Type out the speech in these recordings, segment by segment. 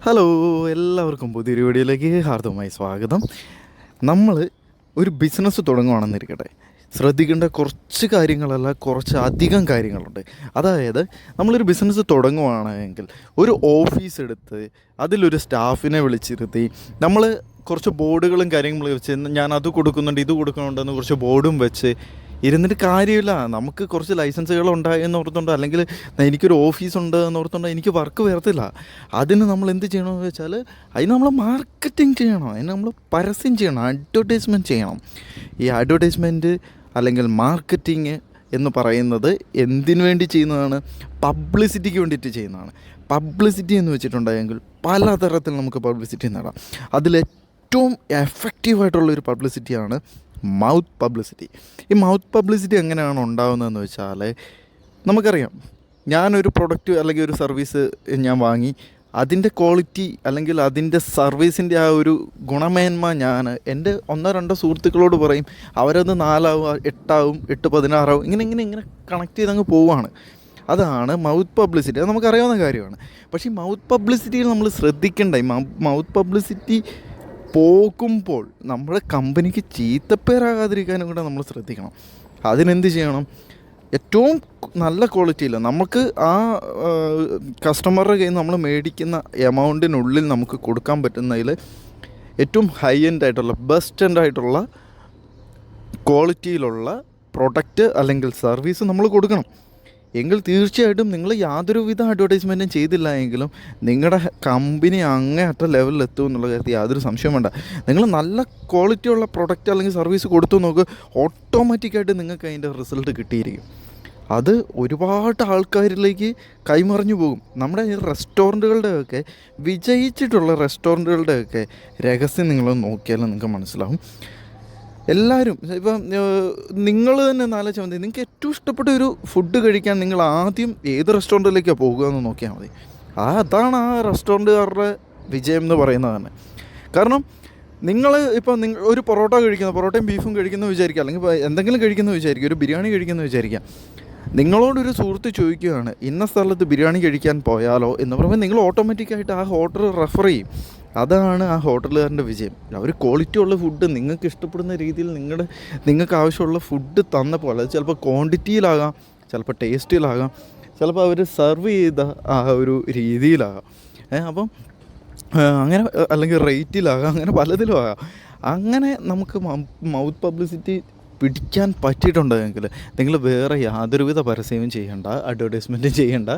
Hello, എല്ലാവർക്കും പുതിയൊരു വീഡിയോയിലേക്ക് ഹാർദവമായി സ്വാഗതം. നമ്മൾ ഒരു ബിസിനസ് തുടങ്ങുകയാണെന്നിരിക്കട്ടെ, ശ്രദ്ധിക്കേണ്ട കുറച്ച് കാര്യങ്ങളല്ല, കുറച്ച് അധികം കാര്യങ്ങളുണ്ട്. അതായത് നമ്മളൊരു ബിസിനസ് തുടങ്ങുകയാണെങ്കിൽ ഒരു ഓഫീസ് എടുത്ത് അതിലൊരു സ്റ്റാഫിനെ വിളിച്ചിരുത്തി നമ്മൾ കുറച്ച് ബോർഡുകളും കാര്യങ്ങളും വെച്ച് ഞാൻ അത് കൊടുക്കുന്നുണ്ട് ഇത് കൊടുക്കുന്നുണ്ടെന്ന് കുറച്ച് ബോർഡും വെച്ച് ഇരുന്നിട്ട് കാര്യമില്ല. നമുക്ക് കുറച്ച് ലൈസൻസുകൾ ഉണ്ടായെന്ന് ഓർത്തുണ്ടോ, അല്ലെങ്കിൽ എനിക്കൊരു ഓഫീസുണ്ട് എന്ന് ഓർത്തുണ്ടോ എനിക്ക് വർക്ക് വരത്തില്ല. അതിന് നമ്മൾ എന്ത് ചെയ്യണമെന്ന് വെച്ചാൽ അതിന് നമ്മൾ മാർക്കറ്റിംഗ് ചെയ്യണം, അതിന് നമ്മൾ പരസ്യം ചെയ്യണം, അഡ്വർടൈസ്മെൻറ്റ് ചെയ്യണം. ഈ അഡ്വർടൈസ്മെൻറ്റ് അല്ലെങ്കിൽ മാർക്കറ്റിംഗ് എന്ന് പറയുന്നത് എന്തിനു വേണ്ടി ചെയ്യുന്നതാണ്? പബ്ലിസിറ്റിക്ക് വേണ്ടിയിട്ട് ചെയ്യുന്നതാണ്. പബ്ലിസിറ്റി എന്ന് വെച്ചിട്ടുണ്ടെങ്കിൽ പലതരത്തിൽ നമുക്ക് പബ്ലിസിറ്റി നേടാം. അതിലേറ്റവും എഫക്റ്റീവായിട്ടുള്ളൊരു പബ്ലിസിറ്റിയാണ് മൗത്ത് പബ്ലിസിറ്റി. ഈ മൗത്ത് പബ്ലിസിറ്റി എങ്ങനെയാണ് ഉണ്ടാകുന്നതെന്ന് വെച്ചാൽ, നമുക്കറിയാം, ഞാനൊരു പ്രൊഡക്റ്റ് അല്ലെങ്കിൽ ഒരു സർവീസ് ഞാൻ വാങ്ങി, അതിൻ്റെ ക്വാളിറ്റി അല്ലെങ്കിൽ അതിൻ്റെ സർവീസിൻ്റെ ആ ഒരു ഗുണമേന്മ ഞാൻ എൻ്റെ 1-2 സുഹൃത്തുക്കളോട് പറയും. അവരത് 4 8 8 16 ഇങ്ങനെ കണക്ട് ചെയ്തങ്ങ് പോവുകയാണ്. അതാണ് മൗത്ത് പബ്ലിസിറ്റി. അത് നമുക്കറിയാവുന്ന കാര്യമാണ്. പക്ഷേ ഈ മൗത്ത് പബ്ലിസിറ്റിയിൽ നമ്മൾ ശ്രദ്ധിക്കേണ്ട, ഈ മൗത്ത് പബ്ലിസിറ്റി പോകുമ്പോൾ നമ്മുടെ കമ്പനിക്ക് ചീത്തപ്പേരാകാതിരിക്കാനും കൂടെ നമ്മൾ ശ്രദ്ധിക്കണം. അതിനെന്ത് ചെയ്യണം? ഏറ്റവും നല്ല ക്വാളിറ്റിയിൽ നമുക്ക് ആ കസ്റ്റമറുടെ കയ്യിൽ നമ്മൾ മേടിക്കുന്ന എമൗണ്ടിനുള്ളിൽ നമുക്ക് കൊടുക്കാൻ പറ്റുന്നതിൽ ഏറ്റവും ഹൈ എൻഡ് ആയിട്ടുള്ള ബെസ്റ്റ് എൻഡ് ആയിട്ടുള്ള ക്വാളിറ്റിയിലുള്ള പ്രൊഡക്റ്റ് അല്ലെങ്കിൽ സർവീസ് നമ്മൾ കൊടുക്കണം. എങ്കിൽ തീർച്ചയായിട്ടും നിങ്ങൾ യാതൊരുവിധ അഡ്വർടൈസ്മെൻറ്റും ചെയ്തില്ല എങ്കിലും നിങ്ങളുടെ കമ്പനി അങ്ങേയറ്റ ലെവലിൽ എത്തും എന്നുള്ള കാര്യത്തിൽ യാതൊരു സംശയം വേണ്ട. നിങ്ങൾ നല്ല ക്വാളിറ്റിയുള്ള പ്രൊഡക്റ്റ് അല്ലെങ്കിൽ സർവീസ് കൊടുത്തു നോക്ക്, ഓട്ടോമാറ്റിക്കായിട്ട് നിങ്ങൾക്ക് അതിൻ്റെ റിസൾട്ട് കിട്ടിയിരിക്കും. അത് ഒരുപാട് ആൾക്കാരിലേക്ക് കൈമറിഞ്ഞു പോകും. നമ്മുടെ ഈ റെസ്റ്റോറൻറ്റുകളുടെയൊക്കെ വിജയിച്ചിട്ടുള്ള റെസ്റ്റോറൻറ്റുകളുടെയൊക്കെ രഹസ്യം നിങ്ങൾ നോക്കിയാലും നിങ്ങൾക്ക് മനസ്സിലാവും. എല്ലാവരും ഇപ്പം നിങ്ങൾ തന്നെ ആലോചിച്ചാൽ മതി, നിങ്ങൾക്ക് ഏറ്റവും ഇഷ്ടപ്പെട്ട ഒരു ഫുഡ് കഴിക്കാൻ നിങ്ങൾ ആദ്യം ഏത് റെസ്റ്റോറൻറ്റിലേക്കാണ് പോകുക എന്ന് നോക്കിയാൽ മതി. അതാണ് ആ റെസ്റ്റോറൻറ്റുകാരുടെ വിജയം എന്ന് പറയുന്നത് തന്നെ. കാരണം നിങ്ങൾ ഒരു പൊറോട്ട കഴിക്കുന്ന, പൊറോട്ടയും ബീഫും കഴിക്കുന്ന വിചാരിക്കുക, അല്ലെങ്കിൽ എന്തെങ്കിലും കഴിക്കുന്ന വിചാരിക്കുക, ഒരു ബിരിയാണി കഴിക്കുന്ന വിചാരിക്കുക. നിങ്ങളോടൊരു സുഹൃത്ത് ചോദിക്കുകയാണ് ഇന്ന സ്ഥലത്ത് ബിരിയാണി കഴിക്കാൻ പോയാലോ എന്ന് പറയുമ്പോൾ നിങ്ങൾ ഓട്ടോമാറ്റിക്കായിട്ട് ആ ഹോട്ടൽ റെഫർ ചെയ്യും. അതാണ് ആ ഹോട്ടലുകാരൻ്റെ വിജയം. അവർ ക്വാളിറ്റി ഉള്ള ഫുഡ് നിങ്ങൾക്ക് ഇഷ്ടപ്പെടുന്ന രീതിയിൽ നിങ്ങൾക്ക് ആവശ്യമുള്ള ഫുഡ് തന്നപ്പോൾ, അത് ചിലപ്പോൾ ക്വാണ്ടിറ്റിയിലാകാം, ചിലപ്പോൾ ടേസ്റ്റിലാകാം, ചിലപ്പോൾ അവർ സെർവ് ചെയ്ത ആ ഒരു രീതിയിലാകാം, അപ്പം അങ്ങനെ, അല്ലെങ്കിൽ റേറ്റിലാകാം, അങ്ങനെ പലതിലും ആകാം. അങ്ങനെ നമുക്ക് മൗത്ത് പബ്ലിസിറ്റി പിടിക്കാൻ പറ്റിയിട്ടുണ്ടെങ്കിൽ നിങ്ങൾ വേറെ യാതൊരുവിധ പരസ്യവും ചെയ്യേണ്ട, അഡ്വർടൈസ്മെൻറ്റും ചെയ്യേണ്ട.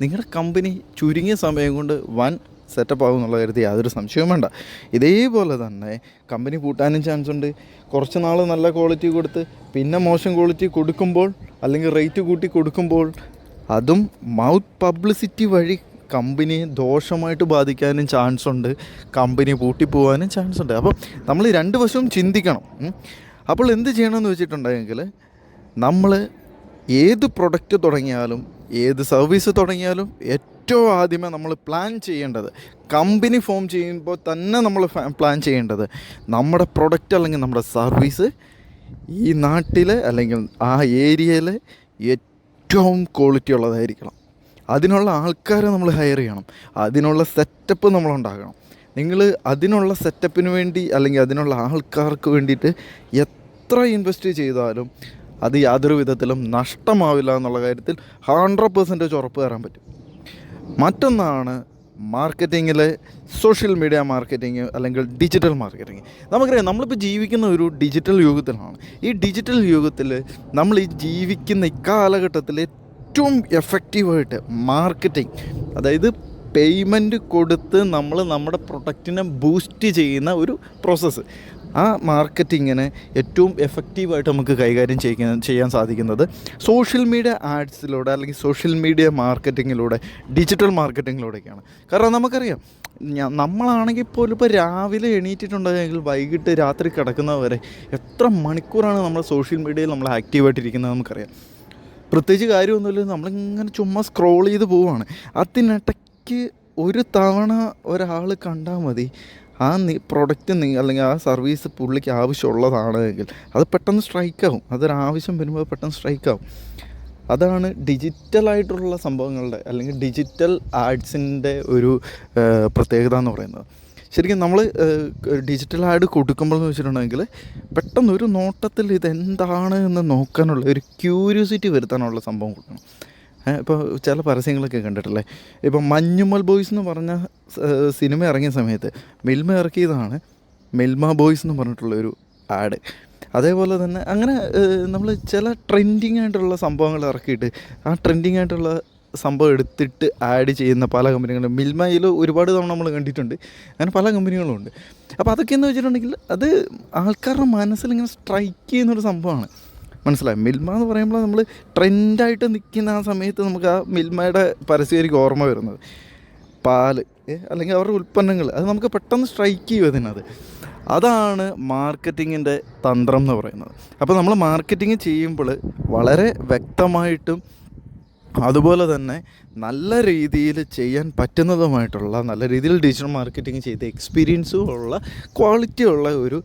നിങ്ങളുടെ കമ്പനി ചുരുങ്ങിയ സമയം കൊണ്ട് വൻ സെറ്റപ്പ് ആകും എന്നുള്ള കാര്യത്തിൽ യാതൊരു സംശയവും വേണ്ട. ഇതേപോലെ തന്നെ കമ്പനി പൂട്ടാനും ചാൻസ് ഉണ്ട്. കുറച്ച് നാൾ നല്ല ക്വാളിറ്റി കൊടുത്ത് പിന്നെ മോശം ക്വാളിറ്റി കൊടുക്കുമ്പോൾ, അല്ലെങ്കിൽ റേറ്റ് കൂട്ടി കൊടുക്കുമ്പോൾ, അതും മൗത്ത് പബ്ലിസിറ്റി വഴി കമ്പനിയെ ദോഷമായിട്ട് ബാധിക്കാനും ചാൻസ് ഉണ്ട്, കമ്പനി പൂട്ടിപ്പോകാനും ചാൻസ് ഉണ്ട്. അപ്പം നമ്മൾ 2 വശവും ചിന്തിക്കണം. അപ്പോൾ എന്ത് ചെയ്യണമെന്ന് വെച്ചിട്ടുണ്ടെങ്കിൽ, നമ്മൾ ഏത് പ്രൊഡക്റ്റ് തുടങ്ങിയാലും ഏത് സർവീസ് തുടങ്ങിയാലും ഏറ്റവും ആദ്യമേ നമ്മൾ പ്ലാൻ ചെയ്യേണ്ടത്, കമ്പനി ഫോം ചെയ്യുമ്പോൾ തന്നെ നമ്മൾ പ്ലാൻ ചെയ്യേണ്ടത്, നമ്മുടെ പ്രൊഡക്റ്റ് അല്ലെങ്കിൽ നമ്മുടെ സർവീസ് ഈ നാട്ടിൽ അല്ലെങ്കിൽ ആ ഏരിയയിൽ ഏറ്റവും ക്വാളിറ്റി ഉള്ളതായിരിക്കണം. അതിനുള്ള ആൾക്കാരെ നമ്മൾ ഹയർ ചെയ്യണം, അതിനുള്ള സെറ്റപ്പ് നമ്മളുണ്ടാക്കണം. നിങ്ങൾ അതിനുള്ള സെറ്റപ്പിന് വേണ്ടി അല്ലെങ്കിൽ അതിനുള്ള ആൾക്കാർക്ക് വേണ്ടിയിട്ട് എത്ര ഇൻവെസ്റ്റ് ചെയ്താലും അത് യാതൊരു വിധത്തിലും നഷ്ടമാവില്ല എന്നുള്ള കാര്യത്തിൽ 100% ഉറപ്പ് തരാൻ പറ്റും. മറ്റൊന്നാണ് മാർക്കറ്റിങ്ങിലെ സോഷ്യൽ മീഡിയ മാർക്കറ്റിംഗ് അല്ലെങ്കിൽ ഡിജിറ്റൽ മാർക്കറ്റിംഗ്. നമുക്കറിയാം, നമ്മളിപ്പോൾ ജീവിക്കുന്ന ഒരു ഡിജിറ്റൽ യുഗത്തിലാണ്. ഈ ഡിജിറ്റൽ യുഗത്തിൽ നമ്മൾ ഈ ജീവിക്കുന്ന ഇക്കാലഘട്ടത്തിൽ ഏറ്റവും എഫക്റ്റീവായിട്ട് മാർക്കറ്റിംഗ്, അതായത് പേയ്മെൻറ്റ് കൊടുത്ത് നമ്മൾ നമ്മുടെ പ്രൊഡക്റ്റിനെ ബൂസ്റ്റ് ചെയ്യുന്ന ഒരു പ്രോസസ്സ്, ആ മാർക്കറ്റിങ്ങിനെ ഏറ്റവും എഫക്റ്റീവായിട്ട് നമുക്ക് കൈകാര്യം ചെയ്യാൻ സാധിക്കുന്നത് സോഷ്യൽ മീഡിയ ആഡ്സിലൂടെ അല്ലെങ്കിൽ സോഷ്യൽ മീഡിയ മാർക്കറ്റിങ്ങിലൂടെ, ഡിജിറ്റൽ മാർക്കറ്റിങ്ങിലൂടെയൊക്കെയാണ്. കാരണം നമുക്കറിയാം, നമ്മളാണെങ്കിൽ പോലും ഇപ്പോൾ രാവിലെ എണീറ്റിട്ടുണ്ടെങ്കിൽ വൈകിട്ട് രാത്രി കിടക്കുന്നവരെ എത്ര മണിക്കൂറാണ് നമ്മൾ സോഷ്യൽ മീഡിയയിൽ നമ്മൾ ആക്റ്റീവായിട്ടിരിക്കുന്നത് നമുക്കറിയാം. പ്രത്യേകിച്ച് കാര്യമൊന്നുമില്ല, നമ്മളിങ്ങനെ ചുമ്മാ സ്ക്രോൾ ചെയ്ത് പോവുകയാണ്. അതിനിടയ്ക്ക് ഒരു തവണ ഒരാൾ കണ്ടാൽ മതി ആ പ്രൊഡക്റ്റ് അല്ലെങ്കിൽ ആ സർവീസ് പുള്ളിക്ക് ആവശ്യമുള്ളതാണ് എങ്കിൽ അത് പെട്ടെന്ന് സ്ട്രൈക്കാവും. അതൊരാവശ്യം വരുമ്പോൾ പെട്ടെന്ന് സ്ട്രൈക്കാവും. അതാണ് ഡിജിറ്റലായിട്ടുള്ള സംഭവങ്ങളുടെ അല്ലെങ്കിൽ ഡിജിറ്റൽ ആഡ്സിൻ്റെ ഒരു പ്രത്യേകത എന്ന് പറയുന്നത്. ശരിക്കും നമ്മൾ ഡിജിറ്റൽ ആഡ് കൊടുക്കുമ്പോൾ എന്ന് വെച്ചിട്ടുണ്ടെങ്കിൽ പെട്ടെന്നൊരു നോട്ടത്തിൽ ഇതെന്താണ് എന്ന് നോക്കാനുള്ള ഒരു ക്യൂരിയോസിറ്റി വരുത്താനുള്ള സംഭവം കൊടുക്കണം. ഇപ്പോൾ ചില പരസ്യങ്ങളൊക്കെ കണ്ടിട്ടില്ലേ, ഇപ്പോൾ മഞ്ഞുമൽ ബോയ്സ് എന്ന് പറഞ്ഞ സിനിമ ഇറങ്ങിയ സമയത്ത് മിൽമ ഇറക്കിയതാണ് മിൽമ ബോയ്സ് എന്ന് പറഞ്ഞിട്ടുള്ളൊരു ആഡ്. അതേപോലെ തന്നെ അങ്ങനെ നമ്മൾ ചില ട്രെൻഡിങ് ആയിട്ടുള്ള സംഭവങ്ങൾ ഇറക്കിയിട്ട് ആ ട്രെൻഡിങ് ആയിട്ടുള്ള സംഭവം എടുത്തിട്ട് ആഡ് ചെയ്യുന്ന പല കമ്പനികളും മിൽമയിൽ ഒരുപാട് തവണ നമ്മൾ കണ്ടിട്ടുണ്ട്. അങ്ങനെ പല കമ്പനികളും ഉണ്ട്. അപ്പോൾ അതൊക്കെയെന്ന് വെച്ചിട്ടുണ്ടെങ്കിൽ അത് ആൾക്കാരുടെ മനസ്സിലിങ്ങനെ സ്ട്രൈക്ക് ചെയ്യുന്നൊരു സംഭവമാണ്. മനസ്സിലായി? മിൽമ എന്ന് പറയുമ്പോൾ നമ്മൾ ട്രെൻഡായിട്ട് നിൽക്കുന്ന ആ സമയത്ത് നമുക്ക് ആ മിൽമയുടെ പരസ്യമായിരിക്കും ഓർമ്മ വരുന്നത്. പാല് അല്ലെങ്കിൽ അവരുടെ ഉൽപ്പന്നങ്ങൾ അത് നമുക്ക് പെട്ടെന്ന് സ്ട്രൈക്ക് ചെയ്യും അതിനത്. അതാണ് മാർക്കറ്റിങ്ങിൻ്റെ തന്ത്രം എന്ന് പറയുന്നത്. അപ്പോൾ നമ്മൾ മാർക്കറ്റിങ് ചെയ്യുമ്പോൾ വളരെ വ്യക്തമായിട്ടും അതുപോലെ തന്നെ നല്ല രീതിയിൽ ചെയ്യാൻ പറ്റുന്നതുമായിട്ടുള്ള നല്ല രീതിയിൽ ഡിജിറ്റൽ മാർക്കറ്റിംഗ് ചെയ്ത് എക്സ്പീരിയൻസും ഉള്ള ക്വാളിറ്റി ഉള്ള ഒരു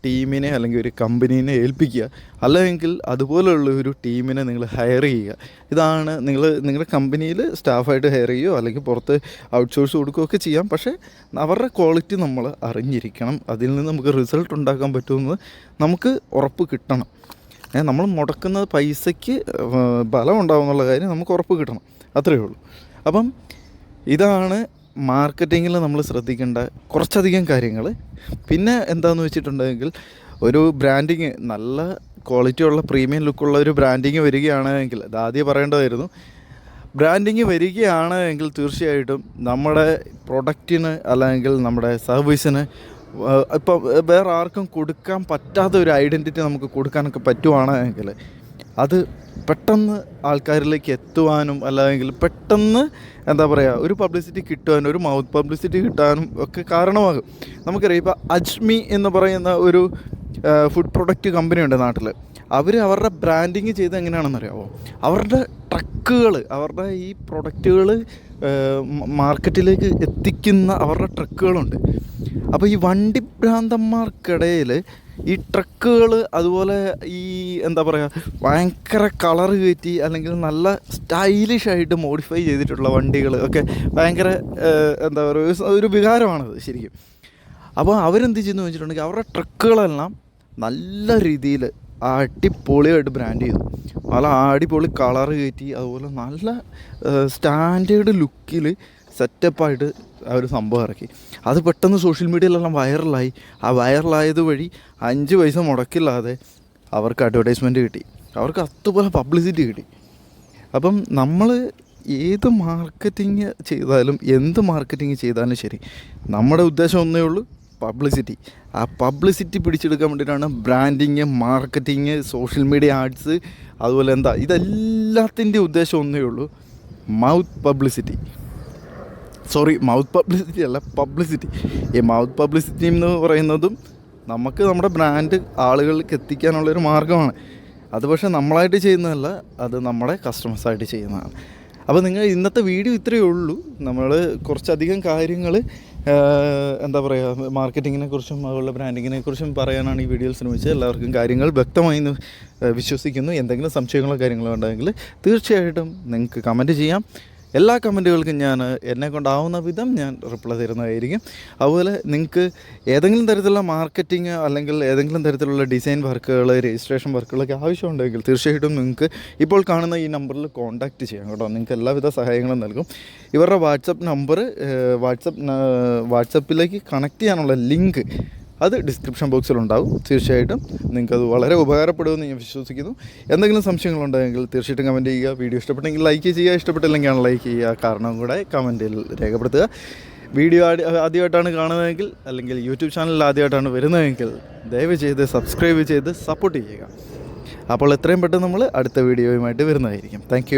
ടീമിനെ അല്ലെങ്കിൽ ഒരു കമ്പനീനെ ഏൽപ്പിക്കുക, അല്ലെങ്കിൽ അതുപോലെയുള്ള ഒരു ടീമിനെ നിങ്ങൾ ഹയർ ചെയ്യുക. ഇതാണ് നിങ്ങളുടെ കമ്പനിയിൽ സ്റ്റാഫായിട്ട് ഹയർ ചെയ്യുകയോ അല്ലെങ്കിൽ പുറത്ത് ഔട്ട്സോഴ്സ് കൊടുക്കുകയൊക്കെ ചെയ്യാം. പക്ഷേ അവരുടെ ക്വാളിറ്റി നമ്മൾ അറിഞ്ഞിരിക്കണം. അതിൽ നിന്ന് നമുക്ക് റിസൾട്ട് ഉണ്ടാക്കാൻ പറ്റുമെന്ന് നമുക്ക് ഉറപ്പ് കിട്ടണം. നമ്മൾ മുടക്കുന്ന പൈസയ്ക്ക് ബലം ഉണ്ടാവും എന്നുള്ള കാര്യം നമുക്ക് ഉറപ്പ് കിട്ടണം. അത്രയേ ഉള്ളൂ. അപ്പം ഇതാണ് മാർക്കറ്റിങ്ങിൽ നമ്മൾ ശ്രദ്ധിക്കേണ്ട കുറച്ചധികം കാര്യങ്ങൾ. പിന്നെ എന്താണെന്ന് വെച്ചിട്ടുണ്ടെങ്കിൽ ഒരു ബ്രാൻഡിങ് നല്ല ക്വാളിറ്റി ഉള്ള പ്രീമിയം ലുക്കുള്ള ഒരു ബ്രാൻഡിങ് വരികയാണെങ്കിൽ, അത് ആദ്യം പറയേണ്ടതായിരുന്നു, ബ്രാൻഡിങ് വരികയാണ് എങ്കിൽ തീർച്ചയായിട്ടും നമ്മുടെ പ്രൊഡക്റ്റിന് അല്ലെങ്കിൽ നമ്മുടെ സർവീസിന് ഇപ്പം വേറെ ആർക്കും കൊടുക്കാൻ പറ്റാത്ത ഒരു ഐഡൻറ്റിറ്റി നമുക്ക് കൊടുക്കാനൊക്കെ പറ്റുവാണെങ്കിൽ അത് പെട്ടെന്ന് ആൾക്കാരിലേക്ക് എത്തുവാനും അല്ലെങ്കിൽ പെട്ടെന്ന് എന്താ പറയുക ഒരു പബ്ലിസിറ്റി കിട്ടുവാനും ഒരു മൗത്ത് പബ്ലിസിറ്റി കിട്ടാനും ഒക്കെ കാരണമാകും. നമുക്കറിയാം ഇപ്പോൾ അജ്മി എന്ന് പറയുന്ന ഒരു ഫുഡ് പ്രൊഡക്റ്റ് കമ്പനിയുണ്ട് നാട്ടിൽ. അവരുടെ ബ്രാൻഡിങ് ചെയ്ത് എങ്ങനെയാണെന്നറിയാമോ? അവരുടെ ട്രക്കുകൾ, അവരുടെ ഈ പ്രൊഡക്റ്റുകൾ മാർക്കറ്റിലേക്ക് എത്തിക്കുന്ന അവരുടെ ട്രക്കുകളുണ്ട്. അപ്പോൾ ഈ വണ്ടി ഭ്രാന്തന്മാർക്കിടയിൽ ഈ ട്രക്കുകൾ അതുപോലെ ഈ എന്താ പറയുക ഭയങ്കര കളർ കയറ്റി അല്ലെങ്കിൽ നല്ല സ്റ്റൈലിഷായിട്ട് മോഡിഫൈ ചെയ്തിട്ടുള്ള വണ്ടികൾ ഒക്കെ ഭയങ്കര എന്താ പറയുക ഒരു വികാരമാണത് ശരിക്കും. അപ്പോൾ അവരെന്ത് ചെയ്യുന്നു വെച്ചിട്ടുണ്ടെങ്കിൽ അവരുടെ ട്രക്കുകളെല്ലാം നല്ല രീതിയിൽ അടിപൊളിയായിട്ട് ബ്രാൻഡ് ചെയ്തു, നല്ല അടിപൊളി കളർ കയറ്റി അതുപോലെ നല്ല സ്റ്റാൻഡേർഡ് ലുക്കിൽ സെറ്റപ്പായിട്ട് ആ ഒരു സംഭവം ഇറക്കി. അത് പെട്ടെന്ന് സോഷ്യൽ മീഡിയയിലെല്ലാം വൈറലായി. ആ വൈറലായത് വഴി 5 പൈസ മുടക്കില്ലാതെ അവർക്ക് അഡ്വർടൈസ്മെൻറ്റ് കിട്ടി, അവർക്ക് അതുപോലെ പബ്ലിസിറ്റി കിട്ടി. അപ്പം നമ്മൾ ഏത് മാർക്കറ്റിങ് ചെയ്താലും എന്ത് മാർക്കറ്റിങ് ചെയ്താലും ശരി, നമ്മുടെ ഉദ്ദേശം ഒന്നേ ഉള്ളൂ, പബ്ലിസിറ്റി. ആ പബ്ലിസിറ്റി പിടിച്ചെടുക്കാൻ വേണ്ടിയിട്ടാണ് branding, marketing, social media ads, അതുപോലെ എന്താ ഇതെല്ലാത്തിൻ്റെ ഉദ്ദേശം ഒന്നേ ഉള്ളൂ, മൗത്ത് പബ്ലിസിറ്റി അല്ല, പബ്ലിസിറ്റി. ഈ മൗത്ത് പബ്ലിസിറ്റി എന്ന് പറയുന്നതും നമുക്ക് നമ്മുടെ ബ്രാൻഡ് ആളുകളിലേക്ക് എത്തിക്കാനുള്ളൊരു മാർഗ്ഗമാണ്. അത് പക്ഷേ നമ്മളായിട്ട് ചെയ്യുന്നതല്ല, അത് നമ്മുടെ കസ്റ്റമേഴ്സായിട്ട് ചെയ്യുന്നതാണ്. അപ്പോൾ നിങ്ങൾ ഇന്നത്തെ വീഡിയോ ഇത്രയേ ഉള്ളൂ. നമ്മൾ കുറച്ചധികം കാര്യങ്ങൾ എന്താ പറയുക മാർക്കറ്റിങ്ങിനെ കുറിച്ചും അതുപോലെ ബ്രാൻഡിങ്ങിനെ കുറിച്ചും പറയാനാണ് ഈ വീഡിയോയിൽ ശ്രമിച്ചത്. എല്ലാവർക്കും കാര്യങ്ങൾ വ്യക്തമായി എന്ന് വിശ്വസിക്കുന്നു. എന്തെങ്കിലും സംശയങ്ങളോ കാര്യങ്ങളോ ഉണ്ടെങ്കിൽ തീർച്ചയായിട്ടും നിങ്ങൾക്ക് കമൻറ്റ് ചെയ്യാം. എല്ലാ കമൻറ്റുകൾക്കും ഞാൻ എന്നെക്കൊണ്ടാവുന്ന വിധം ഞാൻ റിപ്ലൈ തരുന്നതായിരിക്കും. അതുപോലെ നിങ്ങൾക്ക് ഏതെങ്കിലും തരത്തിലുള്ള മാർക്കറ്റിംഗ് അല്ലെങ്കിൽ ഏതെങ്കിലും തരത്തിലുള്ള ഡിസൈൻ വർക്കുകൾ, രജിസ്ട്രേഷൻ വർക്കുകളൊക്കെ ആവശ്യമുണ്ടെങ്കിൽ തീർച്ചയായിട്ടും നിങ്ങൾക്ക് ഇപ്പോൾ കാണുന്ന ഈ നമ്പറിൽ കോൺടാക്റ്റ് ചെയ്യാം കേട്ടോ. നിങ്ങൾക്ക് എല്ലാവിധ സഹായങ്ങളും നൽകും. ഇവരുടെ വാട്സപ്പ് നമ്പർ വാട്സപ്പിലേക്ക് കണക്ട് ചെയ്യാനുള്ള ലിങ്ക് അത് ഡിസ്ക്രിപ്ഷൻ ബോക്സിലുണ്ടാവും. തീർച്ചയായിട്ടും നിങ്ങൾക്കത് വളരെ ഉപകാരപ്പെടുമെന്ന് ഞാൻ വിശ്വസിക്കുന്നു. എന്തെങ്കിലും സംശയങ്ങളുണ്ടെങ്കിൽ തീർച്ചയായിട്ടും കമൻറ്റ് ചെയ്യുക. വീഡിയോ ഇഷ്ടപ്പെട്ടെങ്കിൽ ലൈക്ക് ചെയ്യുക, ഇഷ്ടപ്പെട്ടില്ലെങ്കിൽ ലൈക്ക് ചെയ്യുക. കാരണം കൂടെ കമൻറ്റിൽ രേഖപ്പെടുത്തുക. വീഡിയോ ആദ്യമായിട്ടാണ് കാണുന്നതെങ്കിൽ അല്ലെങ്കിൽ യൂട്യൂബ് ചാനലിൽ ആദ്യമായിട്ടാണ് വരുന്നതെങ്കിൽ ദയവ് ചെയ്ത് സബ്സ്ക്രൈബ് ചെയ്ത് സപ്പോർട്ട് ചെയ്യുക. അപ്പോൾ എത്രയും പെട്ടെന്ന് നമ്മൾ അടുത്ത വീഡിയോയുമായിട്ട് വരുന്നതായിരിക്കും. താങ്ക്